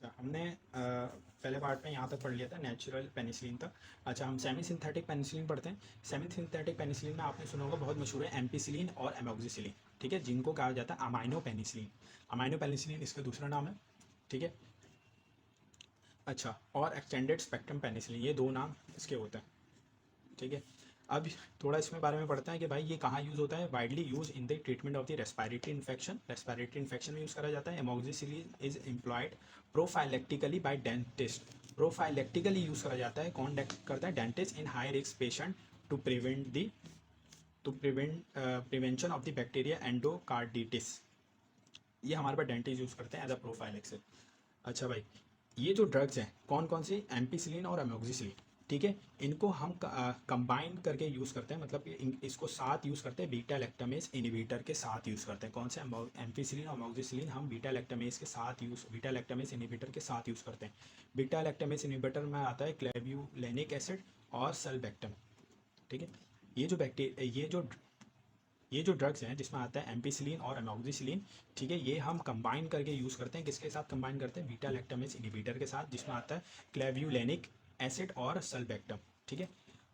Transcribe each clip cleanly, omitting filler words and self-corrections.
अच्छा, हमने पहले पार्ट में यहाँ तक पढ़ लिया था नेचुरल पेनिसिलिन तक। अच्छा, हम सेमी सिंथेटिक पेनिसिलिन पढ़ते हैं। सेमी सिंथेटिक पेनिसिलिन में आपने सुना होगा, बहुत मशहूर है एम्पिसिलिन और एमोक्सिसिलिन। ठीक है, जिनको कहा जाता है अमाइनो पेनिसिलिन। अमाइनो पेनिसिलिन इसका दूसरा नाम है। ठीक है। अच्छा, और एक्सटेंडेड स्पेक्ट्रम पेनिसिलिन, ये दो नाम इसके होते हैं। ठीक है। अब थोड़ा इसमें बारे में पढ़ते हैं कि भाई ये कहाँ यूज़ होता है। Widely use in the treatment of the respiratory infection. Respiratory infection में यूज़ करा जाता है। Amoxicillin is employed prophylactically by dentist. Prophylactically use करा जाता है, कौन करता है, dentist in high risk patient to prevent the to prevent prevention of the bacteria endocarditis. ये हमारे पास डेंटिस्ट यूज़ करते हैं एज अ प्रोफाइलेक्सिस। अच्छा भाई, ये जो ड्रग्स हैं कौन कौन सी, एम्पिसिलिन और अमोक्सिसिलिन। ठीक है, इनको हम कंबाइन करके यूज़ करते हैं, मतलब कि इसको साथ यूज़ करते हैं बीटा लैक्टामेज इनहिबिटर के साथ यूज़ करते हैं। कौन से, एम्पिसिलिन और अमोक्सिसिलिन हम बीटा लैक्टामेज के साथ बीटा लैक्टामेज इनहिबिटर के साथ यूज़ करते हैं। बीटा लैक्टामेज इनहिबिटर में आता है क्लेब्यूलेनिक एसिड और सल्बेक्टम। ठीक है। ये जो ड्रग्स हैं जिसमें आता है एम्पिसिलिन और अमोक्सिसिलिन। ठीक है, ये हम कंबाइन करके यूज़ करते हैं। किसके साथ कंबाइन करते हैं, बीटा लैक्टामेज इनहिबिटर के साथ, जिसमें आता है क्लेब्यूलेनिक एसिड और सल्बेक्टम। ठीक है।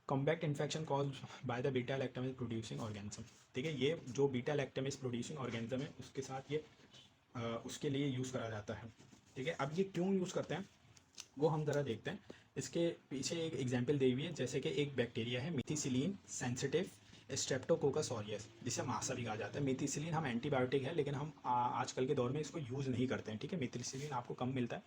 Combat infection cause by the beta lactamase producing organism. ठीक है, ये जो बीटा लैक्टामेज प्रोड्यूसिंग ऑर्गेनिज्म है उसके साथ ये उसके लिए यूज़ करा जाता है। ठीक है, अब ये क्यों यूज़ करते हैं वो हम ज़रा देखते हैं। इसके पीछे एक एग्जाम्पल दी हुई है, जैसे कि एक बैक्टीरिया है मिथिसिलिन सेंसिटिव स्ट्रेप्टोकोकस ऑरियस, जिसे मासा भी कहा जाता है। मिथिसिलिन हम एंटीबायोटिक है, लेकिन हम आजकल के दौर में इसको यूज़ नहीं करते हैं। ठीक है, मिथिसिलिन आपको कम मिलता है।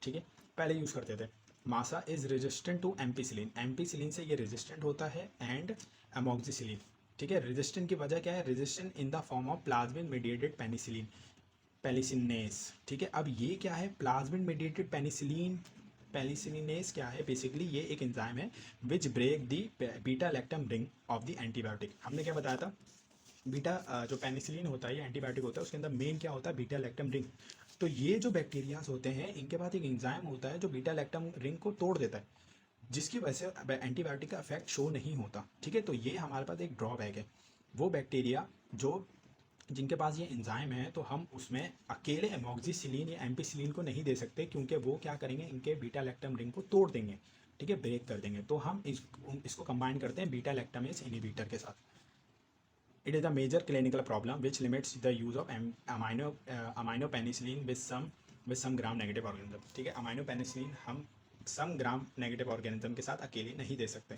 ठीक है, पहले यूज़ करते थे। MRSA is resistant to ampicillin, ampicillin से ये रेजिस्टेंट होता है, एंड अमोक्सिसिलिन। ठीक है, रेजिस्टेंट की वजह क्या है, resistant in the form of plasmin mediated penicillin, penicillinase. ठीक है, अब ये क्या है, प्लाज्मिड मेडिएटेड पेनिसिलिन। पेलिसिनेस क्या है, बेसिकली ये एक एंजाइम है which break the beta lactam ring of the antibiotic. हमने क्या बताया था, बीटा जो पेनिसिलिन होता है, ये एंटीबायोटिक होता है, उसके अंदर मेन क्या होता है, बीटा लैक्टम रिंग। तो ये जो बैक्टीरियाज होते हैं इनके पास एक एंजाइम होता है जो बीटा लैक्टम रिंग को तोड़ देता है, जिसकी वजह से एंटीबायोटिक का इफेक्ट शो नहीं होता। ठीक है, तो ये हमारे पास एक ड्रॉबैक है। वो बैक्टीरिया जो जिनके पास ये एंजाइम है, तो हम उसमें अकेले एमोक्सिसिलिन या एम्पिसिलिन को नहीं दे सकते, क्योंकि वो क्या करेंगे, इनके बीटा लैक्टम रिंग को तोड़ देंगे। ठीक है, ब्रेक कर देंगे। तो हम इसको कंबाइन करते हैं बीटा लैक्टामेज इनहिबिटर के साथ। It is the major clinical problem which limits the use of amino penicillin with some gram negative organism. ठीक है, अमाइनो पेनिसिलिन हम सम ग्राम नेगेटिव ऑर्गेनिज्म के साथ अकेले नहीं दे सकते।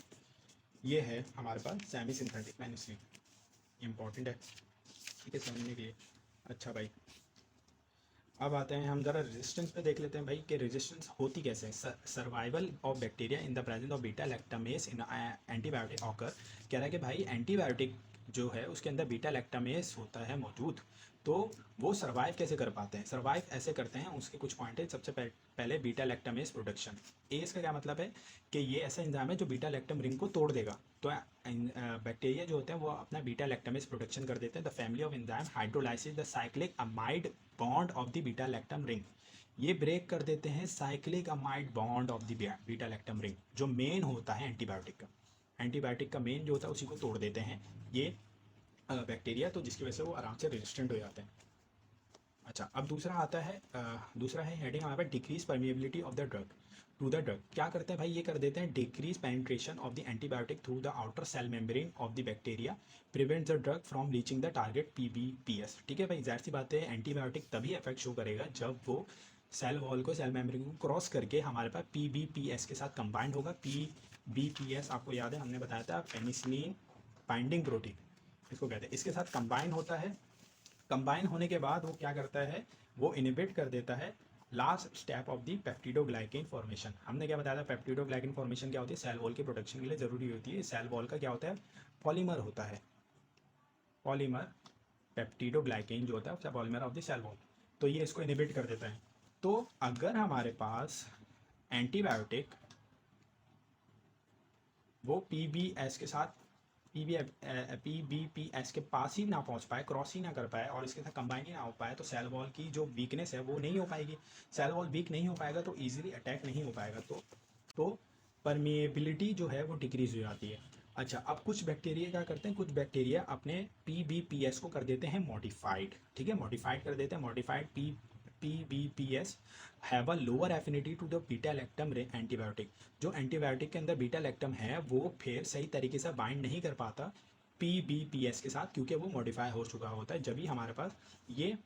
ये है हमारे पास सेमी सिंथेटिक पेनिसिलिन, इंपॉर्टेंट है। ठीक है, समझने के लिए। अच्छा भाई, अब आते हैं हम ज़रा रेजिस्टेंस पे देख लेते हैं भाई कि रेजिस्टेंस होती कैसे है। Survival of bacteria in the presence of beta lactamase in antibiotic occur. कह रहा है कि भाई एंटीबायोटिक जो है उसके अंदर बीटा लैक्टामेज होता है मौजूद, तो वो सर्वाइव कैसे कर पाते हैं। सर्वाइव ऐसे करते हैं, उसके कुछ पॉइंट है। सबसे पहले बीटा लैक्टामेज प्रोडक्शन। ए इसका क्या मतलब है कि ये ऐसा एंजाइम है जो बीटा लैक्टम रिंग को तोड़ देगा। तो बैक्टीरिया जो होते हैं वो अपना बीटा लैक्टामेज प्रोडक्शन कर देते हैं। The family of enzyme hydrolysis the cyclic amide bond of the beta lactam ring. ये ब्रेक कर देते हैं cyclic amide bond of the beta lactam ring, जो मेन होता है एंटीबायोटिक का। एंटीबायोटिक का मेन जो होता है उसी को तोड़ देते हैं ये बैक्टीरिया, तो जिसकी वजह से वो आराम से रेजिस्टेंट हो जाते हैं। अच्छा, अब दूसरा आता है, दूसरा है हेडिंग हमारे पास, decrease permeability of the drug to the drug. क्या करते हैं भाई, ये कर देते हैं decrease penetration of the antibiotic through the outer cell membrane of the bacteria, prevent the drug from reaching the target PBPs. ठीक है भाई, जाहिर सी बात है एंटीबायोटिक तभी इफेक्ट शो करेगा जब वो सेल वॉल को, सेल मेम्ब्रेन को क्रॉस करके हमारे पास पीबीपीएस के साथ कंबाइंड होगा। पीबीपीएस आपको याद है, हमने बताया था पेनिसिलिन बाइंडिंग प्रोटीन इसको कहते हैं, इसके साथ कंबाइन होता है। कंबाइन होने के बाद वो क्या करता है, वो इनिबिट कर देता है last step of the peptidoglycan formation. हमने क्या बताया था, पेप्टिडोग्लाइकेन फॉर्मेशन क्या होती है, सेल वॉल के प्रोटेक्शन के लिए ज़रूरी होती है। सेल वॉल का क्या होता है, पॉलीमर होता है, पॉलीमर पेप्टिडोग्लाइकेन जो होता है उसका polymer of the cell wall. तो ये इसको इनिबिट कर देता है। तो अगर हमारे पास एंटीबायोटिक वो पीबीएस के साथ पीबीपीएस के पास ही ना पहुंच पाए, क्रॉस ही ना कर पाए, और इसके साथ कंबाइन ही ना हो पाए, तो सेल वॉल की जो वीकनेस है वो नहीं हो पाएगी। सेल वॉल वीक नहीं हो पाएगा तो इजीली अटैक नहीं हो पाएगा, तो परमिएबिलिटी जो है वो डिक्रीज हो जाती है। अच्छा, अब कुछ बैक्टीरिया क्या करते हैं, कुछ बैक्टीरिया अपने पीबीपीएस को कर देते हैं मॉडिफाइड। ठीक है, मॉडिफाइड कर देते हैं, modified PBPS have a lower affinity to the beta lactam antibiotic. जो एंटीबायोटिक के अंदर बीटा लैक्टम है वो फिर सही तरीके से बाइंड नहीं कर पाता PBPS के साथ, क्योंकि वो मॉडिफाई हो चुका होता है। जब भी हमारे पास ये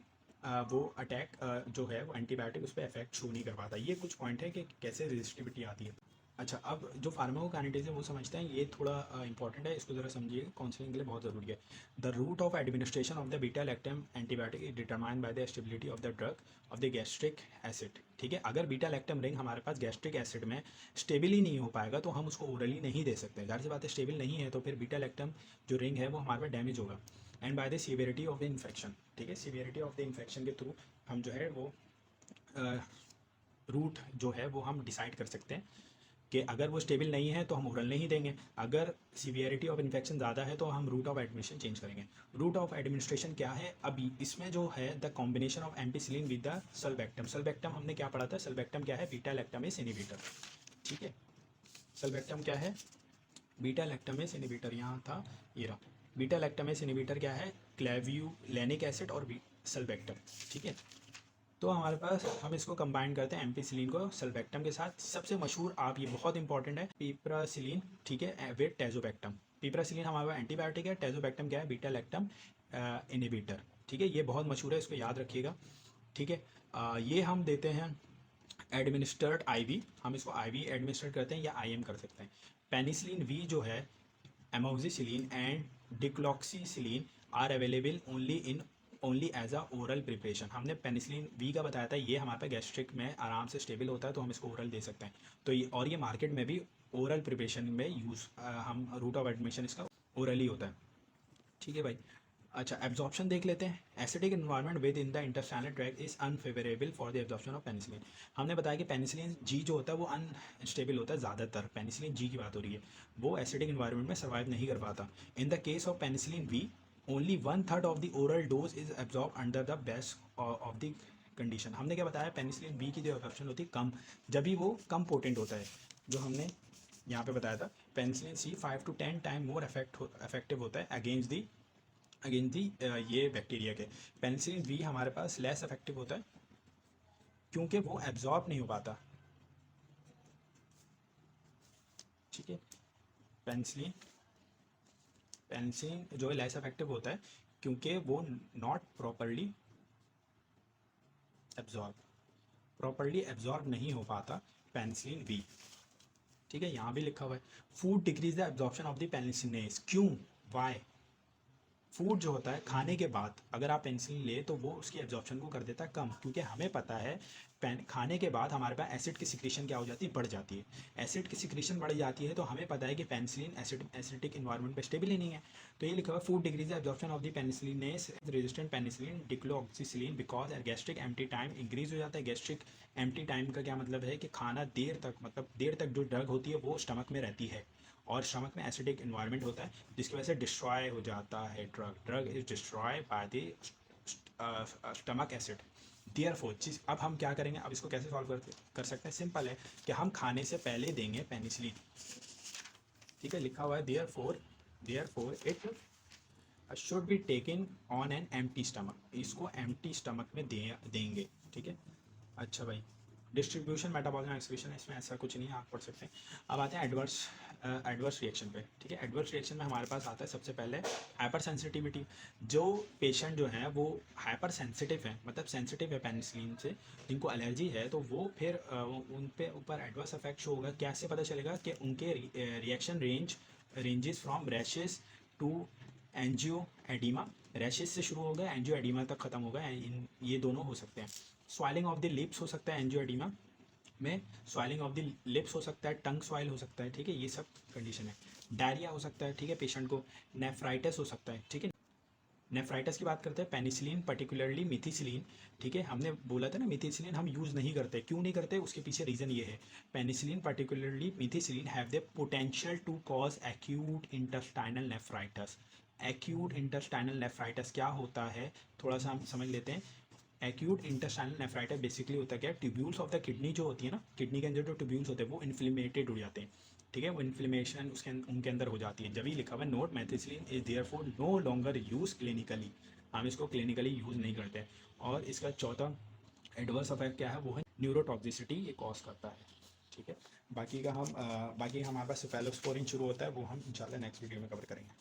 वो अटैक जो है वो एंटीबायोटिक उस पर इफेक्ट शो नहीं कर पाता। ये कुछ पॉइंट है कि कैसे रेजिस्टिविटी आती है। अच्छा, अब जो फार्माकोकाइनेटिक्स है वो समझते हैं, ये थोड़ा इंपॉर्टेंट है, इसको ज़रा समझिए, काउंसलिंग के लिए बहुत ज़रूरी है। The route of administration of the beta lactam antibiotic is determined by the stability of the drug of the gastric acid. ठीक है, अगर बीटा लैक्टम रिंग हमारे पास गैस्ट्रिक एसिड में स्टेबल ही नहीं हो पाएगा तो हम उसको ओरली नहीं दे सकते। जाहिर सी बात है, स्टेबल नहीं है तो फिर बीटा लैक्टम जो रिंग है वो हमारे पास डैमेज होगा। And by the severity of the infection, ठीक है, सीवियरिटी ऑफ द इन्फेक्शन के थ्रू हम जो है वो रूट जो है वो हम डिसाइड कर सकते हैं कि अगर वो स्टेबल नहीं है तो हम ओरल नहीं देंगे, अगर सीवियरिटी ऑफ इन्फेक्शन ज़्यादा है तो हम रूट ऑफ एडमिनिस्ट्रेशन चेंज करेंगे। रूट ऑफ एडमिनिस्ट्रेशन क्या है? अभी इसमें जो है the combination of ampicillin with the sulbactam. Sulbactam हमने क्या पढ़ा था? सल्बेक्टम क्या है? Beta lactamase inhibitor. ठीक है, सल्बेक्टम क्या है? Beta lactamase inhibitor. यहाँ था, ये रहा। बीटा लैक्टमेस इनहिबिटर क्या है? क्लेव्युलेनिक एसिड और सल्बेक्टम। ठीक है, तो हमारे पास हम इसको कंबाइन करते हैं एम्पिसिलिन को सल्बेक्टम के साथ। सबसे मशहूर, आप ये बहुत इंपॉर्टेंट है, पिप्रासिलिन। ठीक है, विद टेजोबैक्टम। पिप्रासिलिन हमारे पास एंटीबायोटिक है, टेजोबैक्टम क्या है? Beta lactam inhibitor. ठीक है, ये बहुत मशहूर है, इसको याद रखिएगा। ठीक है, ये हम देते हैं एडमिनिस्टर्ड आईवी। हम इसको आईवी एडमिनिस्टर्ड करते हैं या आईएम कर सकते हैं। पेनिसिलिन वी जो है, amoxicillin and dicloxacillin are available only as a oral preparation. हमने पेनिसिलिन वी का बताया था, ये हमारे पास गैस्ट्रिक में आराम से स्टेबल होता है तो हम इसको ओरल दे सकते हैं। तो ये, और ये मार्केट में भी ओरल प्रिपरेशन में यूज़, हम रूट ऑफ एडमिशन इसका ओरल ही होता है। ठीक है भाई। अच्छा, एब्जॉर्प्शन देख लेते हैं। Acidic environment with in the intestinal tract is unfavourable for the absorption of penicillin. हमने बताया कि पेनिसिलिन जी जो होता है वो अनस्टेबल होता है, ज़्यादातर पेनिसिलिन जी की बात हो रही है, वो एसिडिक एनवायरनमेंट में सर्वाइव नहीं कर पाता। In the case of penicillin V, only 1/3 of the oral dose is absorb under the best of the condition. हमने क्या बताया? पेनिसिलिन बी की जो एब्जॉर्प्शन होती है कम, जब भी वो कम पोटेंट होता है। जो हमने यहाँ पे बताया था, penicillin C 5 to 10 time more effective होता है अगेंस्ट दी ये बैक्टीरिया के। पेनिसिलिन वी हमारे पास लेस इफेक्टिव होता है क्योंकि वो एब्जॉर्ब नहीं हो पाता। ठीक है, पेनिसिलिन पेनिसिलिन जो है लेस इफेक्टिव होता है क्योंकि वो नॉट प्रॉपरली एब्जॉर्ब नहीं हो पाता पेनिसिलिन वी। ठीक है, यहाँ भी लिखा हुआ है food decrease the absorption of the penicillinase. क्यों? वाई? फूड जो होता है खाने के बाद अगर आप पेनिसिलिन ले तो वो उसकी एब्जॉर्प्शन को कर देता है कम, क्योंकि हमें पता है खाने के बाद हमारे पास एसिड की सिक्रीशन क्या हो जाती है? बढ़ जाती है। एसिड की सिक्रीशन बढ़ जाती है तो हमें पता है कि पेनिसिलिन एसिडिक इन्वायरमेंट पे स्टेबल ही नहीं है। तो ये लिखा हुआ food decrease absorption of the penicillinase resistant penicillin dicloxacillin because gastric empty time increase हो जाता है। गैस्ट्रिक एम्प्टी टाइम का क्या मतलब है? कि खाना देर तक, मतलब देर तक जो ड्रग होती है वो स्टमक में रहती है और स्टमक में एसिडिक इन्वायरमेंट होता है जिसकी वजह से डिस्ट्रॉय हो जाता है drug is destroy by the stomach acid. Therefore चीज, अब हम क्या करेंगे? अब इसको कैसे सॉल्व कर सकते हैं? सिंपल है कि हम खाने से पहले देंगे पेनिसिलिन। ठीक है, लिखा हुआ है therefore it should be taken on an empty stomach. इसको एम्प्टी स्टमक में देंगे। ठीक है, अच्छा भाई, डिस्ट्रीब्यूशन मेटाबॉलिज्म एक्सक्रीशन, इसमें ऐसा कुछ नहीं है, आप पढ़ सकते हैं। अब आते हैं एडवर्स रिएक्शन पे। ठीक है, एडवर्स रिएक्शन में हमारे पास आता है सबसे पहले हाइपर सेंसिटिविटी। जो पेशेंट जो है वो हाइपर सेंसिटिव है, मतलब सेंसिटिव है पेनिसिलिन से, जिनको एलर्जी है, तो वो फिर उन पे ऊपर एडवर्स इफेक्ट शो होगा। कैसे पता चलेगा? कि उनके reaction ranges from rashes to angioedema. Rashes से शुरू होगा, एंजियो एडिमा तक खत्म होगा। ये दोनों हो सकते हैं। स्वाइलिंग ऑफ द लिप्स हो सकता है एंजियो एडिमा में, स्वाइलिंग ऑफ द लिप्स हो सकता है, टंग स्वाइल हो सकता है। ठीक है, ये सब कंडीशन है। डायरिया हो सकता है। ठीक है, पेशेंट को नेफ्राइटिस हो सकता है। ठीक है, नेफ्राइटिस की बात करते हैं, पेनिसिलिन पर्टिकुलरली मिथिसिलिन। ठीक है, हमने बोला था ना मिथिसिलिन हम यूज़ नहीं करते। क्यों नहीं करते? उसके पीछे रीज़न ये है, penicillin particularly methicillin have the potential to cause acute intestinal nephritis. Acute intestinal nephritis क्या होता है? थोड़ा सा हम समझ लेते हैं। एक्यूट इंटेस्टाइनल नेफ्राइटिस बेसिकली होता है क्या? ट्यूब्यूल्स ऑफ द किडनी जो होती है ना, किडनी के अंदर जो ट्यूब्यूल्स होते हैं वो इन्फ्लेमेटेड हो जाते हैं। ठीक है, वो इन्फ्लेमेशन उनके अंदर हो जाती है। जब ही लिखा हुआ है note methicillin is therefore no longer use clinically, हम इसको क्लिनिकली यूज़ नहीं करते। और इसका चौथा एडवर्स इफेक्ट क्या है वो है न्यूरोटॉक्सिसिटी ये कॉज करता है। ठीक है, बाकी का हम बाकी हमारे पास सेफेलोस्पोरिन शुरू होता है, वो हम इंशाल्लाह नेक्स्ट वीडियो में कवर करेंगे।